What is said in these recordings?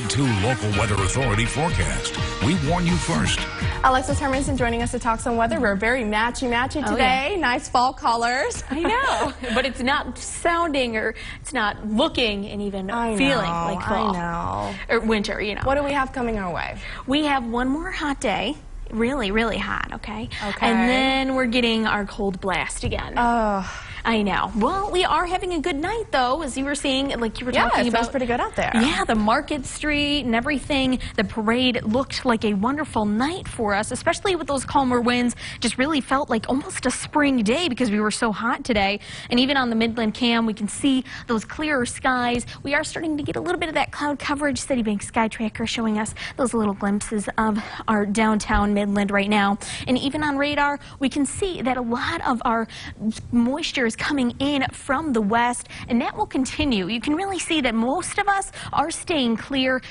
Grid 2 Local Weather Authority forecast. We warn you first. Alexis Hermanson joining us to talk some weather. We're very matchy today. Yeah. Nice fall colors. I know, but it's not sounding or it's not looking and even feeling like fall. I know. Or winter, you know. What do we have coming our way? We have one more hot day. Really, really hot, okay? Okay. And then we're getting our cold blast again. Oh. I know. Well, we are having a good night, though, as you were seeing, like you were talking about. Yeah, it feels pretty good out there. Yeah, the Market Street and everything. The parade looked like a wonderful night for us, especially with those calmer winds. Just really felt like almost a spring day because we were so hot today. And even on the Midland Cam, we can see those clearer skies. We are starting to get a little bit of that cloud coverage. Citibank Sky Tracker showing us those little glimpses of our downtown Midland right now. And even on radar, we can see that a lot of our moisture is coming in from the west, and that will continue. You can really see that most of us are staying clear,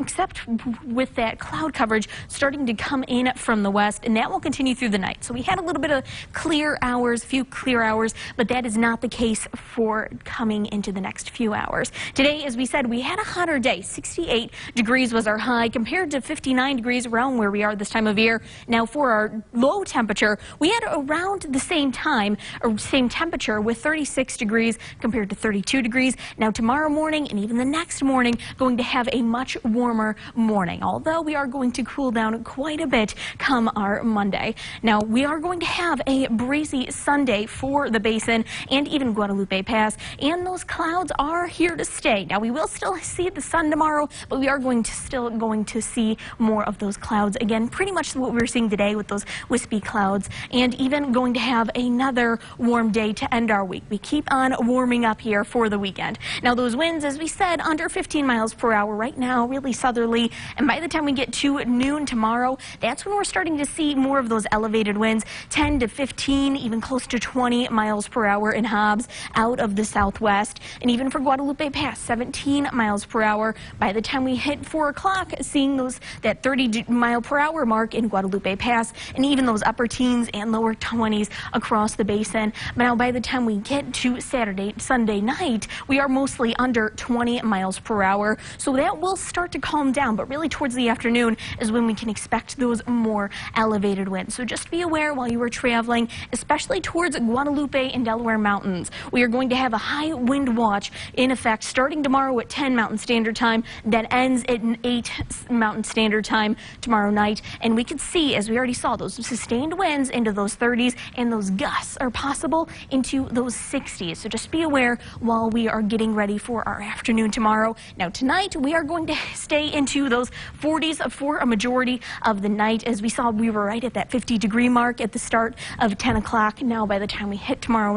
except with that cloud coverage starting to come in from the west, and that will continue through the night. So we had a little bit of clear hours, few clear hours, but that is not the case for coming into the next few hours. Today, as we said, we had a hotter day. 68 degrees was our high compared to 59 degrees around where we are this time of year. Now for our low temperature, we had around the same time, or same temperature with 36 degrees compared to 32 degrees. Now tomorrow morning and even the next morning going to have a much warmer morning, although we are going to cool down quite a bit come our Monday. Now we are going to have a breezy Sunday for the basin and even Guadalupe Pass, and those clouds are here to stay. Now we will still see the sun tomorrow, but we are still going to see more of those clouds again, pretty much what we're seeing today with those wispy clouds, and even going to have another warm day to end our week. We keep on warming up here for the weekend. Now those winds, as we said, under 15 miles per hour right now, really southerly, and by the time we get to noon tomorrow, that's when we're starting to see more of those elevated winds, 10 to 15, even close to 20 miles per hour in Hobbs out of the southwest, and even for Guadalupe Pass, 17 miles per hour. By the time we hit 4 o'clock, seeing that 30 mile per hour mark in Guadalupe Pass, and even those upper teens and lower 20s across the basin. But now by the time we get to Sunday night, we are mostly under 20 miles per hour. So that will start to calm down, but really towards the afternoon is when we can expect those more elevated winds. So just be aware while you are traveling, especially towards Guadalupe and Delaware Mountains. We are going to have a high wind watch in effect starting tomorrow at 10 Mountain Standard Time, that ends at 8 Mountain Standard Time tomorrow night. And we could see, as we already saw, those sustained winds into those 30s, and those gusts are possible into those 60s. So just be aware while we are getting ready for our afternoon tomorrow. Now tonight we are going to stay into those 40s for a majority of the night. As we saw, we were right at that 50-degree mark at the start of 10 o'clock. Now by the time we hit tomorrow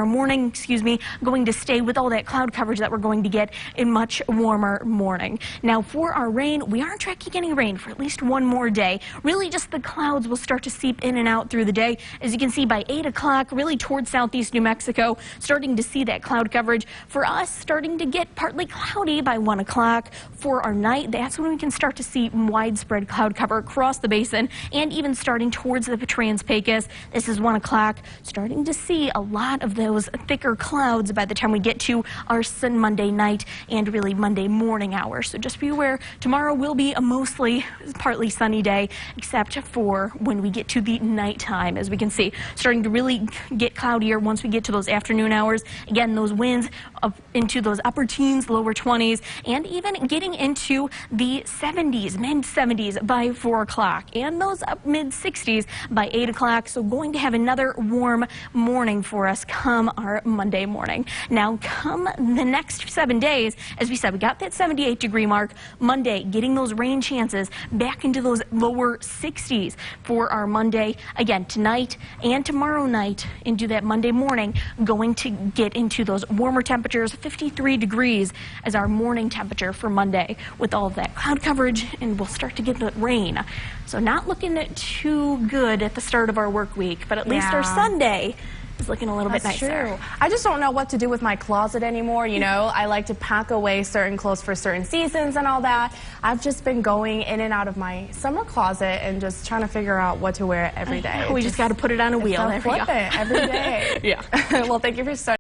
morning, going to stay with all that cloud coverage that we're going to get a much warmer morning. Now for our rain, we aren't tracking any rain for at least one more day. Really just the clouds will start to seep in and out through the day. As you can see, by 8 o'clock, really towards southeast New Mexico, starting to see that cloud coverage. For us, starting to get partly cloudy by 1 o'clock. For our night, that's when we can start to see widespread cloud cover across the basin, and even starting towards the Trans-Pecos. This is 1 o'clock, starting to see a lot of those thicker clouds by the time we get to our Monday night and really Monday morning hours. So just be aware, tomorrow will be a mostly partly sunny day, except for when we get to the nighttime. As we can see, starting to really get cloudier once we get to those afternoon hours. Again, those winds up into those upper teens, lower 20s, and even getting into the 70s, mid-70s by 4 o'clock, and those up mid-60s by 8 o'clock. So going to have another warm morning for us come our Monday morning. Now come the next 7 days, as we said, we got that 78-degree mark. Monday, getting those rain chances back into those lower 60s for our Monday. Again, tonight and tomorrow night into that Monday morning, going to get into those warmer temperatures, 53 degrees as our morning temperature for Monday with all of that cloud coverage, and we'll start to get the rain. So not looking too good at the start of our work week, but at least our Sunday is looking a little bit nicer. True. I just don't know what to do with my closet anymore. You know, I like to pack away certain clothes for certain seasons and all that. I've just been going in and out of my summer closet and just trying to figure out what to wear every day. We just got to put it on a wheel. Flip it every day. Yeah. Well, thank you for starting.